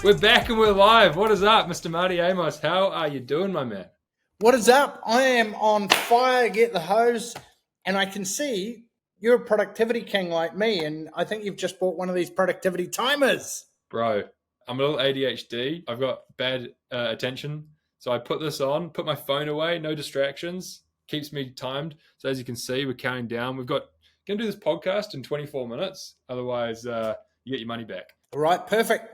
We're back and we're live. What is up, Mr. Marti Amos? How are you doing, my man? What is up? I am on fire, get the hose, and I can see you're a productivity king like me, and I think you've just bought one of these productivity timers. Bro, I'm a little ADHD. I've got bad attention. So I put this on, put my phone away, no distractions, keeps me timed. So as you can see, we're counting down. We're going to do this podcast in 24 minutes. Otherwise, you get your money back. All right, perfect.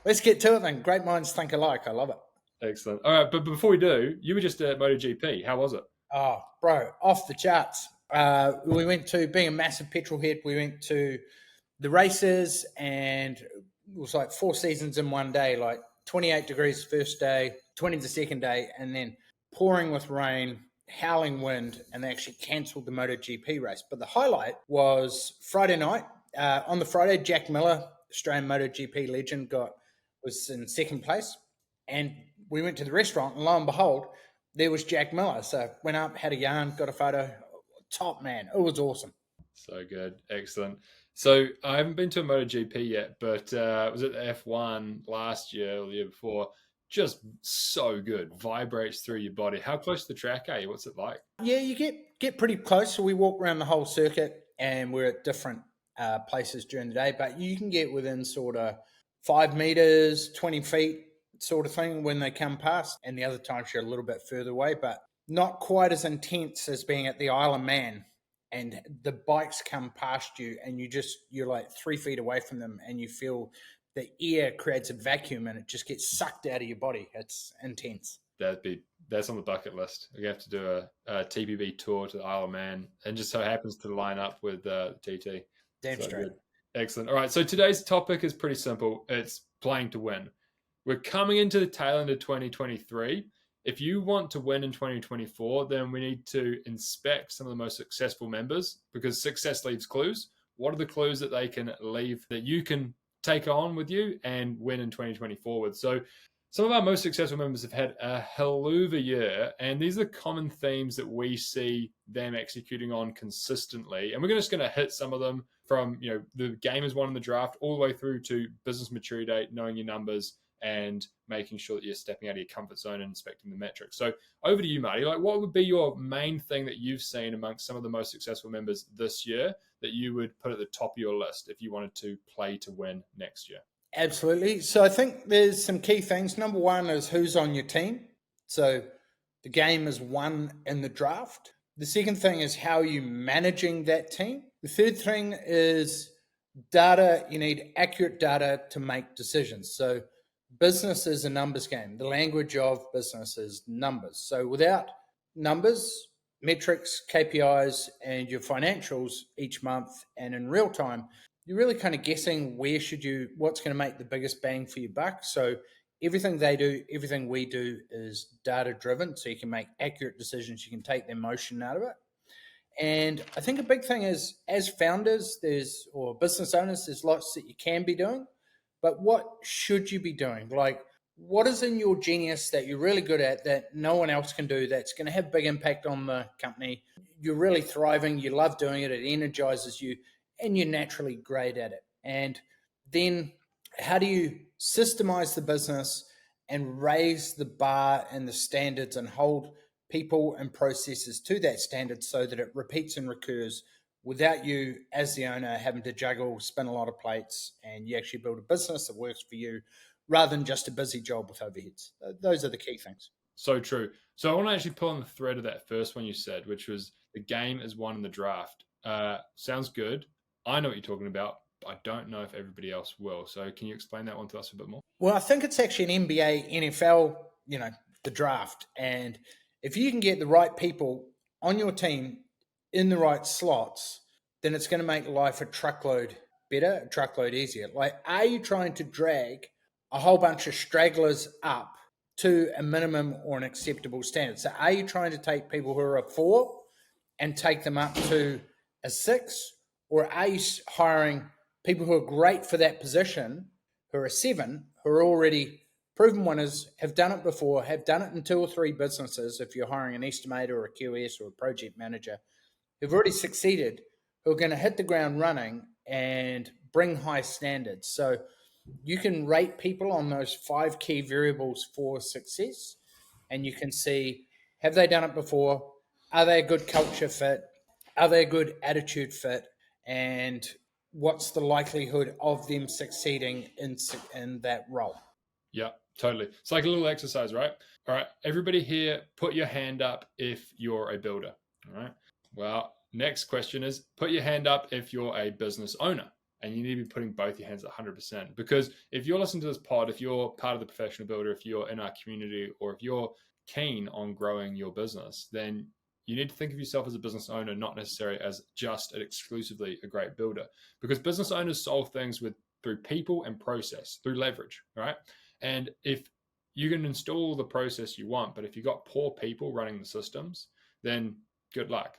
Let's get to it then. Great minds think alike. I love it. Excellent. All right, but before we do, you were just at MotoGP. How was it? Oh, bro, off the charts. We went to, being a massive petrol head, we went to the races, and it was like 4 seasons in one day, like 28 degrees the first day, 20 the second day, and then pouring with rain, howling wind, and they actually cancelled the MotoGP race. But the highlight was Friday night. On the Friday, Jack Miller, Australian MotoGP legend, was in second place, and we went to the restaurant, and lo and behold, there was Jack Miller. So went up, had a yarn, got a photo. Top man. It was awesome. So good. Excellent. So I haven't been to a MotoGP yet, but I was at the F1 last year or the year before. Just so good. Vibrates through your body. How close to the track are you? What's it like? Yeah, you get pretty close. So we walk around the whole circuit, and we're at different places during the day, but you can get within sort of 5 meters, 20 feet sort of thing when they come past, and the other times you're a little bit further away, but not quite as intense as being at the Isle of Man, and the bikes come past you and you're like 3 feet away from them, and you feel the air creates a vacuum and it just gets sucked out of your body. It's intense. That's on the bucket list. We have to do a TPB tour to the Isle of Man, and just so happens to line up with TT. Damn straight. Good. Excellent. All right, so today's topic is pretty simple. It's playing to win. We're coming into the tail end of 2023. If you want to win in 2024, then we need to inspect some of the most successful members, because success leaves clues. What are the clues that they can leave that you can take on with you and win in 2024 with? So some of our most successful members have had a hell of a year, and these are the common themes that we see them executing on consistently. And we're just going to hit some of them from, the game is won in the draft all the way through to business maturity date, knowing your numbers, and making sure that you're stepping out of your comfort zone and inspecting the metrics. So over to you, Marti. What would be your main thing that you've seen amongst some of the most successful members this year that you would put at the top of your list if you wanted to play to win next year? Absolutely. So I think there's some key things. Number one is who's on your team. So the game is won in the draft. The second thing is how are you managing that team. The third thing is data. You need accurate data to make decisions. So business is a numbers game. The language of business is numbers. So without numbers, metrics, KPIs, and your financials each month and in real time, you're really kind of guessing what's going to make the biggest bang for your buck. So everything they do, everything we do is data driven. So you can make accurate decisions. You can take the emotion out of it. And I think a big thing is, as founders, or business owners, there's lots that you can be doing. But what should you be doing? Like, what is in your genius that you're really good at that no one else can do, that's going to have big impact on the company? You're really thriving. You love doing it. It energizes you, and you're naturally great at it. And then how do you systemize the business and raise the bar and the standards and hold people and processes to that standard so that it repeats and recurs without you, as the owner, having to juggle, spin a lot of plates, and you actually build a business that works for you rather than just a busy job with overheads. Those are the key things. So true. So I want to actually pull on the thread of that first one you said, which was the game is won in the draft. Sounds good. I know what you're talking about. I don't know if everybody else will. So can you explain that one to us a bit more? Well, I think it's actually an NBA, NFL, the draft. And if you can get the right people on your team in the right slots, then it's going to make life a truckload better, a truckload easier. Like, are you trying to drag a whole bunch of stragglers up to a minimum or an acceptable standard? So are you trying to take people who are a 4 and take them up to a 6? Or are you hiring people who are great for that position, who are a 7, who are already proven winners, have done it before, have done it in 2 or 3 businesses, if you're hiring an estimator or a QS or a project manager, who've already succeeded, who are going to hit the ground running and bring high standards. So You can rate people on those 5 key variables for success, and you can see, have they done it before? Are they a good culture fit? Are they a good attitude fit? And what's the likelihood of them succeeding in that role? Yeah, totally. It's like a little exercise, right? All right, everybody here, put your hand up if you're a builder. All right. Well, next question is put your hand up if you're a business owner. And you need to be putting both your hands at 100%. Because if you're listening to this pod, if you're part of the professional builder, if you're in our community, or if you're keen on growing your business, then you need to think of yourself as a business owner, not necessarily as just and exclusively a great builder. Because business owners solve things through people and process, through leverage, right? And if you can install the process you want, but if you've got poor people running the systems, then good luck.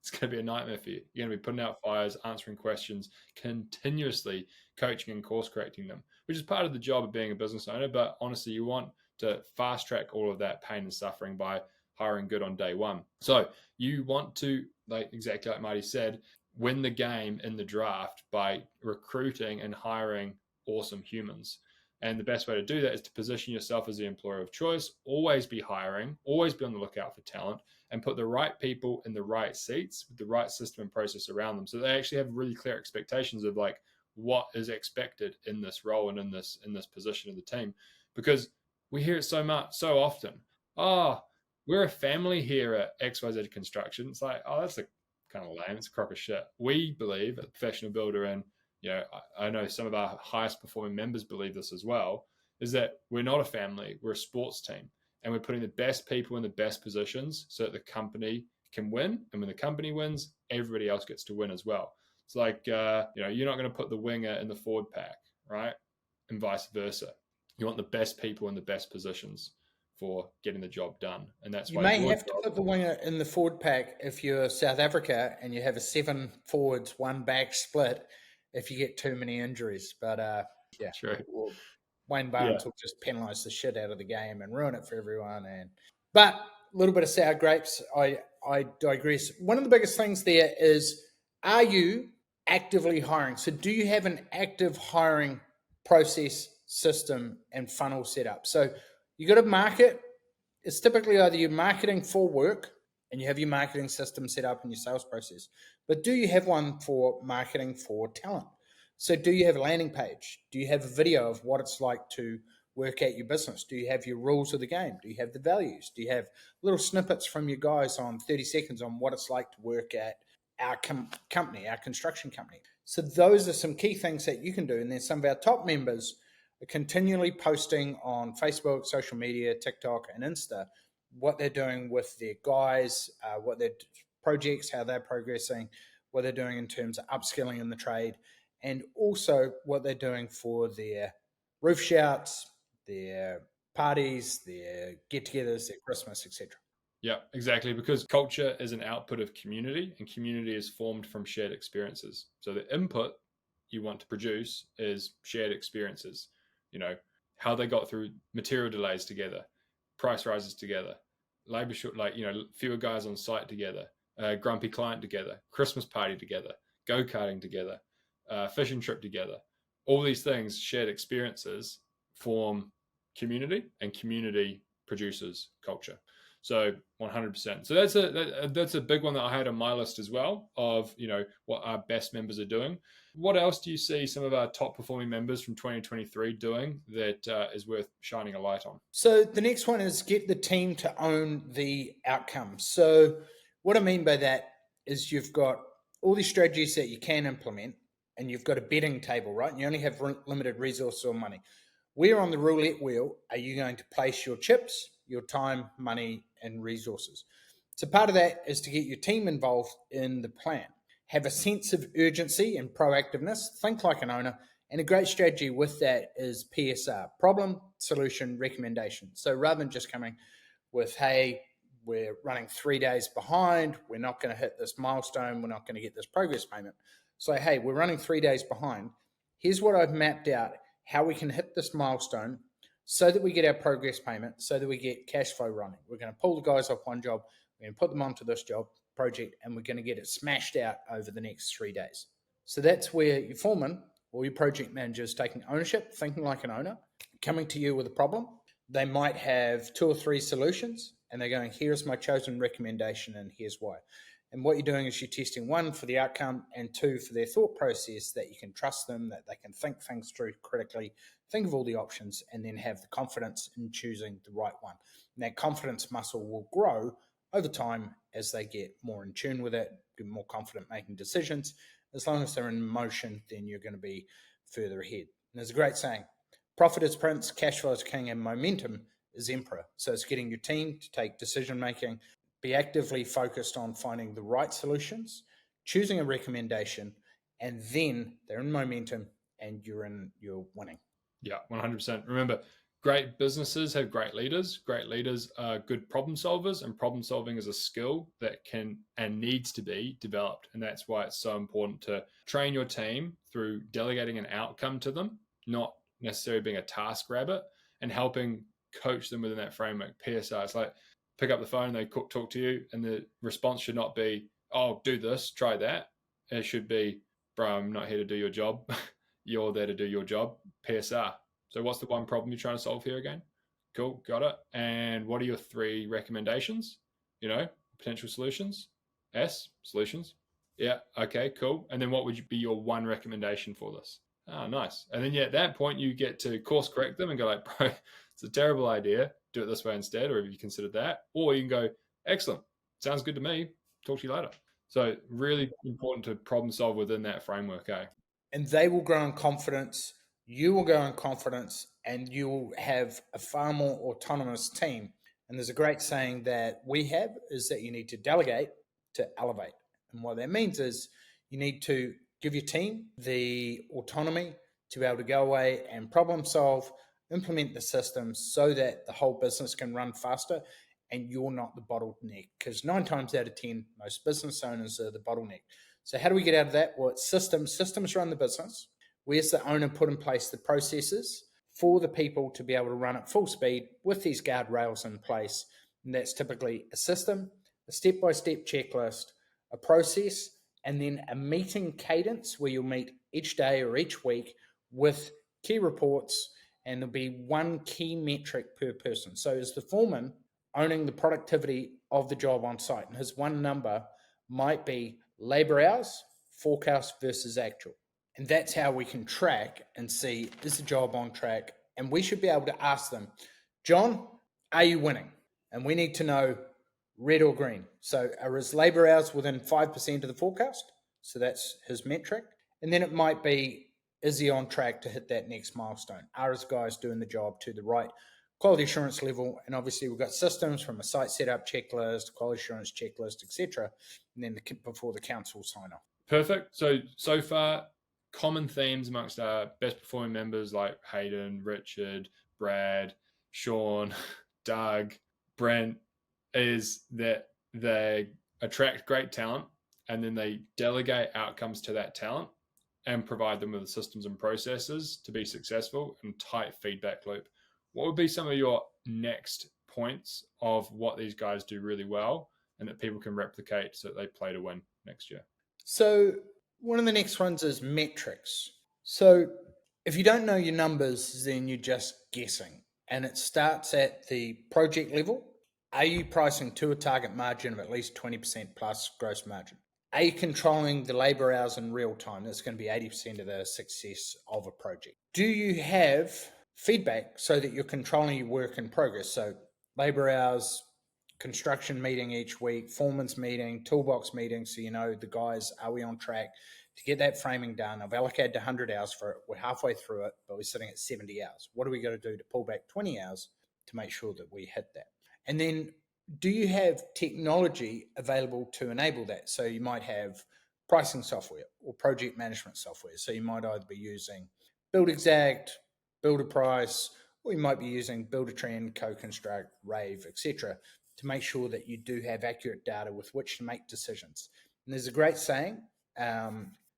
It's going to be a nightmare for you. You're going to be putting out fires, answering questions, continuously coaching and course correcting them, which is part of the job of being a business owner. But honestly, you want to fast track all of that pain and suffering by hiring good on day one. So you want to, like exactly like Marty said, win the game in the draft by recruiting and hiring awesome humans. And the best way to do that is to position yourself as the employer of choice, always be hiring, always be on the lookout for talent, and put the right people in the right seats with the right system and process around them. So they actually have really clear expectations of like what is expected in this role and in this position of the team. Because we hear it so often. Oh, we're a family here at XYZ Construction. It's like, oh, that's a kind of lame. It's a crock of shit. We believe at Professional Builder, and I know some of our highest performing members believe this as well, is that we're not a family, we're a sports team. And we're putting the best people in the best positions so that the company can win. And when the company wins, everybody else gets to win as well. It's like, you're not going to put the winger in the forward pack, right? And vice versa. You want the best people in the best positions for getting the job done. And that's You why may have to put the winger in the forward pack if you're South Africa and you have a 7 forwards, 1 back split if you get too many injuries. But yeah, true. Wayne Barnes will just penalise the shit out of the game and ruin it for everyone. But a little bit of sour grapes, I digress. One of the biggest things there is, are you actively hiring? So do you have an active hiring process, system, and funnel set up? So you got to market. It's typically either you're marketing for work and you have your marketing system set up and your sales process, but do you have one for marketing for talent? So do you have a landing page? Do you have a video of what it's like to work at your business? Do you have your rules of the game? Do you have the values? Do you have little snippets from your guys on 30 seconds on what it's like to work at our company, our construction company? So those are some key things that you can do. And then some of our top members are continually posting on Facebook, social media, TikTok, and Insta what they're doing with their guys, what their projects, how they're progressing, what they're doing in terms of upskilling in the trade, and also what they're doing for their roof shouts, their parties, their get-togethers, their Christmas, etc. Yeah, exactly. Because culture is an output of community, and community is formed from shared experiences. So the input you want to produce is shared experiences. How they got through material delays together, price rises together, labor short, fewer guys on site together, grumpy client together, Christmas party together, go-karting together, fishing trip together. All these things, shared experiences, form community, and community produces culture. So 100%. So that's a big one that I had on my list as well of what our best members are doing. What else do you see some of our top performing members from 2023 doing that is worth shining a light on? So the next one is get the team to own the outcome. So what I mean by that is you've got all these strategies that you can implement, and you've got a betting table, right? And you only have limited resources or money. Where on the roulette wheel are you going to place your chips, your time, money, and resources? So part of that is to get your team involved in the plan. Have a sense of urgency and proactiveness. Think like an owner. And a great strategy with that is PSR, problem, solution, recommendation. So rather than just coming with, hey, we're running 3 days behind, we're not going to hit this milestone, we're not going to get this progress payment. So, hey, we're running 3 days behind. Here's what I've mapped out, how we can hit this milestone so that we get our progress payment, so that we get cash flow running. We're going to pull the guys off one job, we're going to put them onto this job project, and we're going to get it smashed out over the next 3 days. So that's where your foreman or your project manager is taking ownership, thinking like an owner, coming to you with a problem. They might have 2 or 3 solutions, and they're going, here's my chosen recommendation, and here's why. And what you're doing is you're testing, 1, for the outcome, and 2, for their thought process, that you can trust them, that they can think things through critically, think of all the options, and then have the confidence in choosing the right one. And that confidence muscle will grow over time as they get more in tune with it, get more confident making decisions. As long as they're in motion, then you're going to be further ahead. And there's a great saying, profit is prince, cash flow is king, and momentum is emperor. So it's getting your team to take decision making, be actively focused on finding the right solutions, choosing a recommendation, and then they're in momentum and you're winning. Yeah, 100%. Remember, great businesses have great leaders. Great leaders are good problem solvers, and problem solving is a skill that can and needs to be developed. And that's why it's so important to train your team through delegating an outcome to them, not necessarily being a task rabbit, and helping coach them within that framework. PSR, it's like pick up the phone, they talk to you, and the response should not be, oh, do this, try that. It should be, bro, I'm not here to do your job. You're there to do your job. PSR. So what's the one problem you're trying to solve here again? Cool, got it. And what are your 3 recommendations? Potential solutions. S, solutions. Yeah, okay, cool. And then what would be your 1 recommendation for this? Oh, nice. And then at that point you get to course correct them and go like, bro, it's a terrible idea. Do it this way instead, or have you considered that? Or you can go, excellent, sounds good to me. Talk to you later. So really important to problem solve within that framework, eh? And they will grow in confidence, you will grow in confidence, and you will have a far more autonomous team. And there's a great saying that we have is that you need to delegate to elevate. And what that means is you need to give your team the autonomy to be able to go away and problem solve, implement the systems so that the whole business can run faster and you're not the bottleneck. Because 9 times out of 10, most business owners are the bottleneck. So how do we get out of that? Well, it's systems. Systems run the business. Where's the owner put in place the processes for the people to be able to run at full speed with these guardrails in place? And that's typically a system, a step-by-step checklist, a process, and then a meeting cadence where you'll meet each day or each week with key reports, and there'll be 1 key metric per person. So as the foreman owning the productivity of the job on site, and his 1 number might be labor hours, forecast versus actual. And that's how we can track and see, is the job on track? And we should be able to ask them, John, are you winning? And we need to know red or green. So are his labor hours within 5% of the forecast? So that's his metric. And then it might be, is he on track to hit that next milestone? Are his guys doing the job to the right quality assurance level? And obviously we've got systems from a site setup checklist, quality assurance checklist, etc. And then before the council sign off. Perfect. So far, common themes amongst our best performing members like Hayden, Richard, Brad, Sean, Doug, Brent, is that they attract great talent and then they delegate outcomes to that talent and provide them with the systems and processes to be successful and tight feedback loop. What would be some of your next points of what these guys do really well and that people can replicate so that they play to win next year? So one of the next ones is metrics. So if you don't know your numbers, then you're just guessing. And it starts at the project level. Are you pricing to a target margin of at least 20% plus gross margin? Are you controlling the labor hours in real time? That's going to be 80% of the success of a project. Do you have feedback so that you're controlling your work in progress? So labor hours, construction meeting each week, foreman's meeting, toolbox meeting, so you know the guys, are we on track to get that framing done? I've allocated 100 hours for it. We're halfway through it, but we're sitting at 70 hours. What are we going to do to pull back 20 hours to make sure that we hit that? And then do you have technology available to enable that? So you might have pricing software or project management software. So you might either be using Build Exact, Build a Price, or you might be using Build a Trend, Co-Construct, Rave, etc., to make sure that you do have accurate data with which to make decisions. And there's a great saying,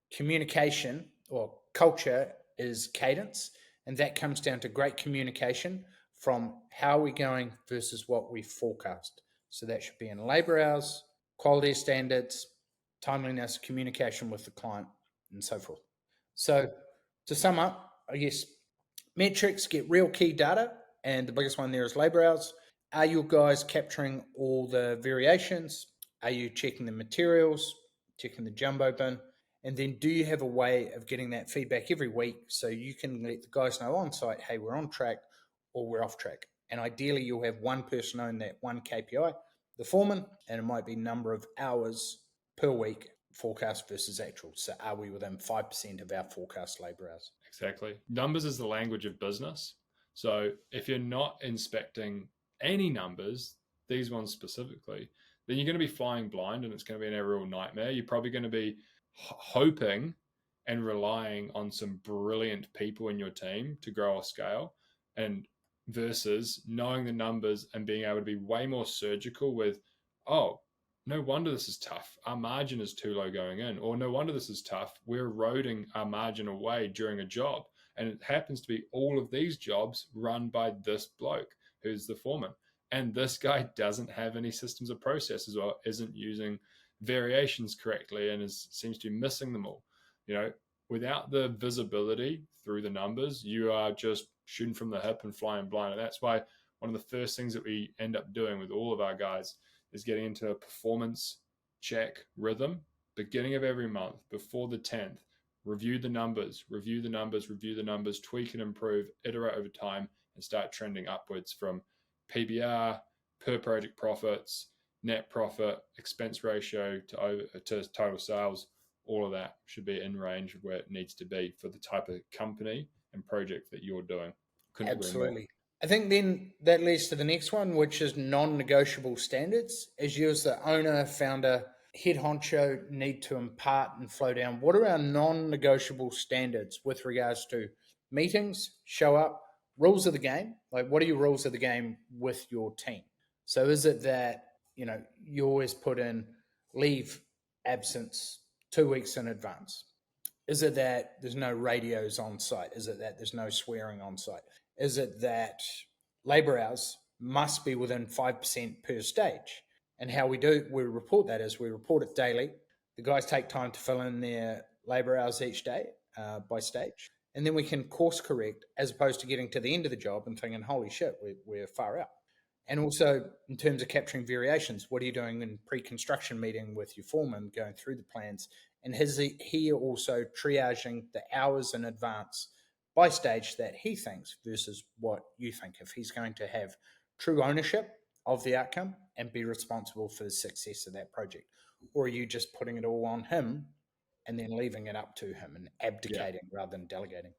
communication or culture is cadence, and that comes down to great communication from how we're going versus what we forecast. So that should be in labor hours, quality standards, timeliness, communication with the client, and so forth. So To sum up, I guess metrics get real key data, and the biggest one there is labor hours. Are your guys capturing all the variations? Are you checking the materials, checking the jumbo bin? And then do you have a way of getting that feedback every week so you can let the guys know on site, hey, we're on track or we're off track? And ideally, you'll have one person own that one KPI, the foreman, and it might be number of hours per week, forecast versus actual. So are we within 5% of our forecast labor hours? Exactly. Numbers is the language of business. So if you're not inspecting any numbers, these ones specifically, then you're going to be flying blind and it's going to be a real nightmare. You're probably going to be hoping and relying on some brilliant people in your team to grow or scale, and versus knowing the numbers and being able to be way more surgical with, oh, no wonder this is tough. Our margin is too low going in, or no wonder this is tough. We're eroding our margin away during a job. And it happens to be all of these jobs run by this bloke who's the foreman. And this guy doesn't have any systems or processes, or isn't using variations correctly, and seems to be missing them all. Without the visibility through the numbers, you are just shooting from the hip and flying blind. And that's why one of the first things that we end up doing with all of our guys is getting into a performance check rhythm, beginning of every month, before the 10th. Review the numbers, tweak and improve, iterate over time, and start trending upwards from PBR, per project profits, net profit, expense ratio to total sales. All of that should be in range of where it needs to be for the type of company and project that you're doing. Absolutely. I think then that leads to the next one, which is non-negotiable standards. As you as the owner, founder, head honcho need to impart and flow down, what are our non-negotiable standards with regards to meetings, show up, rules of the game? Like, what are your rules of the game with your team? So is it that, you always put in leave absence 2 weeks in advance? Is it that there's no radios on site? Is it that there's no swearing on site? Is it that labor hours must be within 5% per stage? And how we report that is we report it daily. The guys take time to fill in their labor hours each day by stage. And then we can course correct, as opposed to getting to the end of the job and thinking, holy shit, we're far out. And also in terms of capturing variations, what are you doing in pre-construction meeting with your foreman, going through the plans? And is he also triaging the hours in advance by stage that he thinks versus what you think? If he's going to have true ownership of the outcome and be responsible for the success of that project, or are you just putting it all on him and then leaving it up to him and abdicating rather than delegating?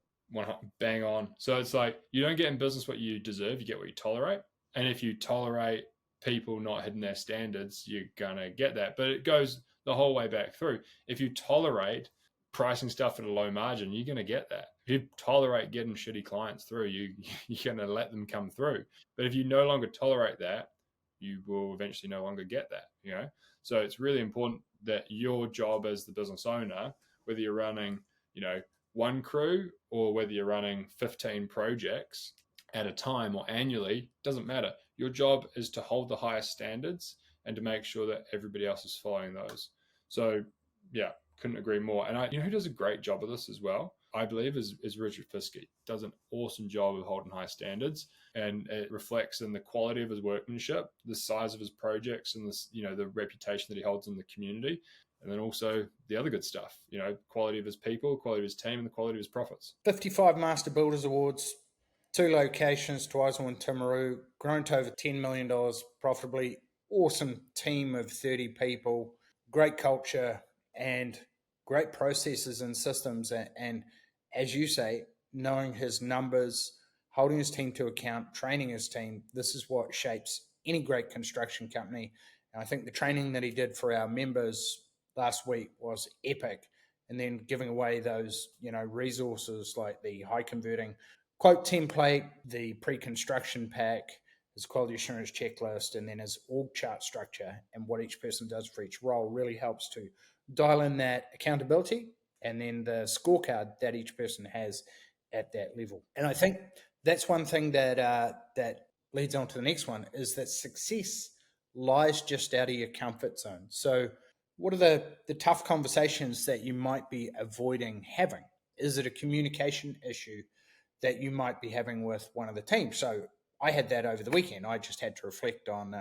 Bang on. So it's like, you don't get in business what you deserve, you get what you tolerate. And if you tolerate people not hitting their standards, you're going to get that. But it goes the whole way back through. If you tolerate pricing stuff at a low margin, you're going to get that. If you tolerate getting shitty clients through, you're going to let them come through. But if you no longer tolerate that, you will eventually no longer get that, So it's really important that your job as the business owner, whether you're running, one crew or whether you're running 15 projects at a time or annually, doesn't matter. Your job is to hold the highest standards and to make sure that everybody else is following those. So yeah, couldn't agree more. And who does a great job of this as well, I believe, is Richard Fiske. Does an awesome job of holding high standards, and it reflects in the quality of his workmanship, the size of his projects, and the reputation that he holds in the community. And then also the other good stuff, quality of his people, quality of his team, and the quality of his profits. 55 Master Builders Awards, 2 locations, Twizel and Timaru, grown to over $10 million profitably, awesome team of 30 people, great culture and great processes and systems. And as you say, knowing his numbers, holding his team to account, training his team, this is what shapes any great construction company. And I think the training that he did for our members last week was epic. And then giving away those, resources like the high converting quote template, the pre-construction pack, his quality assurance checklist, and then his org chart structure and what each person does for each role really helps to dial in that accountability and then the scorecard that each person has at that level. And I think that's one thing that leads on to the next one, is that success lies just out of your comfort zone. So what are the tough conversations that you might be avoiding having Is it a communication issue that you might be having with one of the teams? So I had that over the weekend. I just had to reflect on,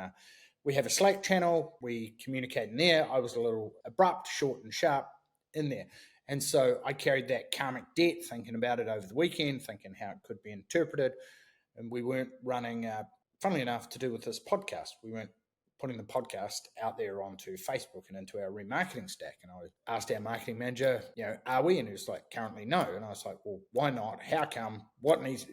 we have a Slack channel, we communicate in there. I was a little abrupt, short and sharp in there. And so I carried that karmic debt, thinking about it over the weekend, thinking how it could be interpreted. And we weren't running, funnily enough, to do with this podcast, we weren't putting the podcast out there onto Facebook and into our remarketing stack. And I asked our marketing manager, are we? And he was like, currently no. And I was like, well, why not? How come? What needs,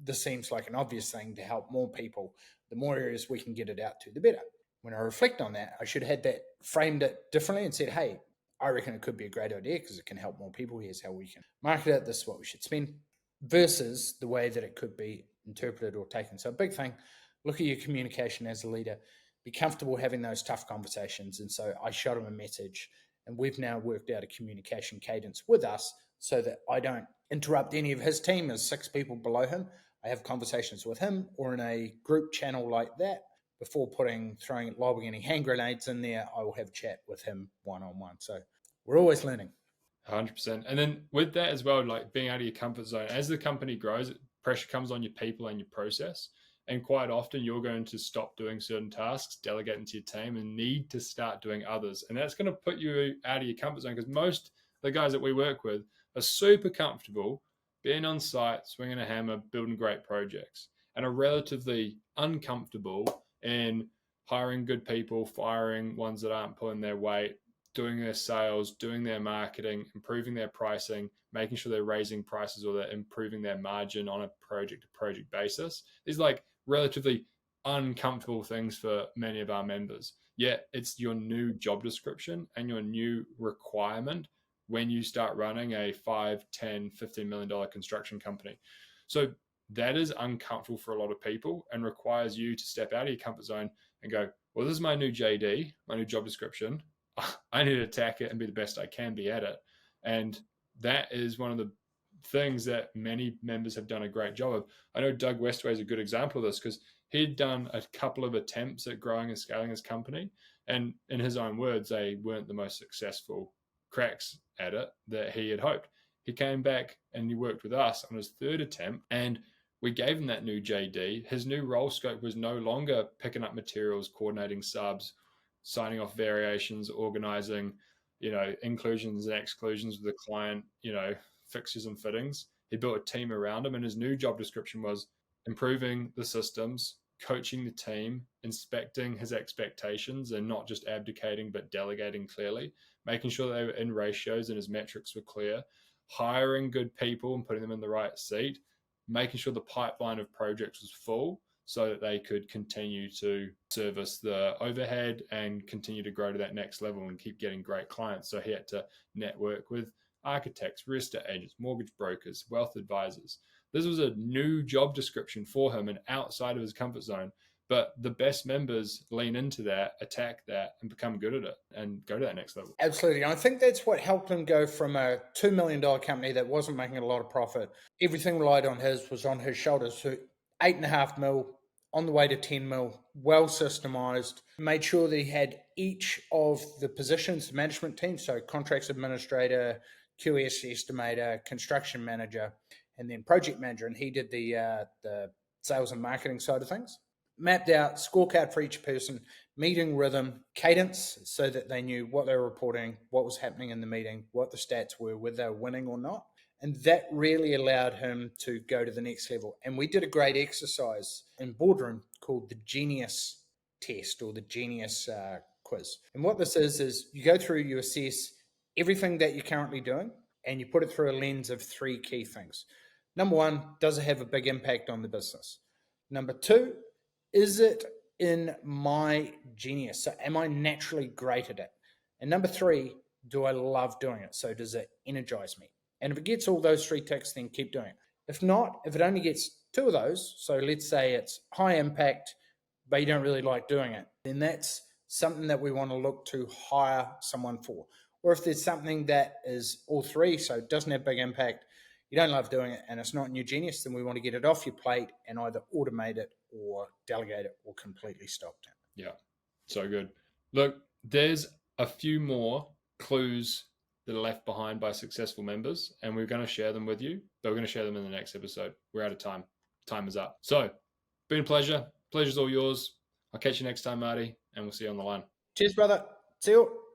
this seems like an obvious thing to help more people. The more areas we can get it out to, the better. When I reflect on that, I should have had that framed it differently and said, hey, I reckon it could be a great idea because it can help more people. Here's how we can market it. This is what we should spend, versus the way that it could be interpreted or taken. So a big thing, look at your communication as a leader. Be comfortable having those tough conversations. And so I shot him a message, and we've now worked out a communication cadence with us so that I don't interrupt any of his team. As 6 people below him, I have conversations with him or in a group channel like that. Before lobbing any hand grenades in there, I will have a chat with him one-on-one. So we're always learning. 100%. And then with that as well, like being out of your comfort zone, as the company grows, pressure comes on your people and your process. And quite often you're going to stop doing certain tasks, delegate into your team, and need to start doing others. And that's going to put you out of your comfort zone, because most of the guys that we work with are super comfortable being on site, swinging a hammer, building great projects, and are relatively uncomfortable in hiring good people, firing ones that aren't pulling their weight, doing their sales, doing their marketing, improving their pricing, making sure they're raising prices or they're improving their margin on a project-to-project basis. These are like relatively uncomfortable things for many of our members. Yet it's your new job description and your new requirement when you start running a $5, $10, $15 million construction company. So that is uncomfortable for a lot of people and requires you to step out of your comfort zone and go, well, this is my new JD, my new job description. I need to attack it and be the best I can be at it. And that is one of the things that many members have done a great job of. I know Doug Westway is a good example of this, because he'd done a couple of attempts at growing and scaling his company. And in his own words, they weren't the most successful cracks at it that he had hoped. He came back and he worked with us on his 3rd attempt, and we gave him that new JD. His new role scope was no longer picking up materials, coordinating subs, signing off variations, organizing, inclusions and exclusions with the client, fixtures and fittings. He built a team around him, and his new job description was improving the systems, coaching the team, inspecting his expectations and not just abdicating, but delegating clearly, making sure they were in ratios and his metrics were clear, hiring good people and putting them in the right seat, making sure the pipeline of projects was full so that they could continue to service the overhead and continue to grow to that next level and keep getting great clients. So he had to network with architects, real estate agents, mortgage brokers, wealth advisors. This was a new job description for him and outside of his comfort zone. But the best members lean into that, attack that, and become good at it and go to that next level. Absolutely. And I think that's what helped him go from a $2 million company that wasn't making a lot of profit. Everything relied on was on his shoulders. So 8.5 mil, on the way to 10 mil, well systemized, made sure that he had each of the positions, the management team, so contracts administrator, QS estimator, construction manager, and then project manager. And he did the sales and marketing side of things. Mapped out scorecard for each person, meeting rhythm, cadence, so that they knew what they were reporting, what was happening in the meeting, what the stats were, whether they were winning or not. And that really allowed him to go to the next level. And we did a great exercise in boardroom called the Genius test or the Genius quiz. And what this is you go through, you assess everything that you're currently doing, and you put it through a lens of 3 key things. Number 1, does it have a big impact on the business? Number 2, is it in my genius? So am I naturally great at it? And number 3, do I love doing it? So does it energize me? And if it gets all those 3 ticks, then keep doing it. If not, if it only gets 2 of those, so let's say it's high impact, but you don't really like doing it, then that's something that we want to look to hire someone for. Or if there's something that is all 3, so it doesn't have big impact, you don't love doing it, and it's not in your genius, then we want to get it off your plate and either automate it or delegate it or completely stop it. Yeah, so good. Look, there's a few more clues that are left behind by successful members, and we're going to share them with you, but we're going to share them in the next episode. We're out of time. Time is up. So, been a pleasure. Pleasure's all yours. I'll catch you next time, Marty, and we'll see you on the line. Cheers, brother. See you.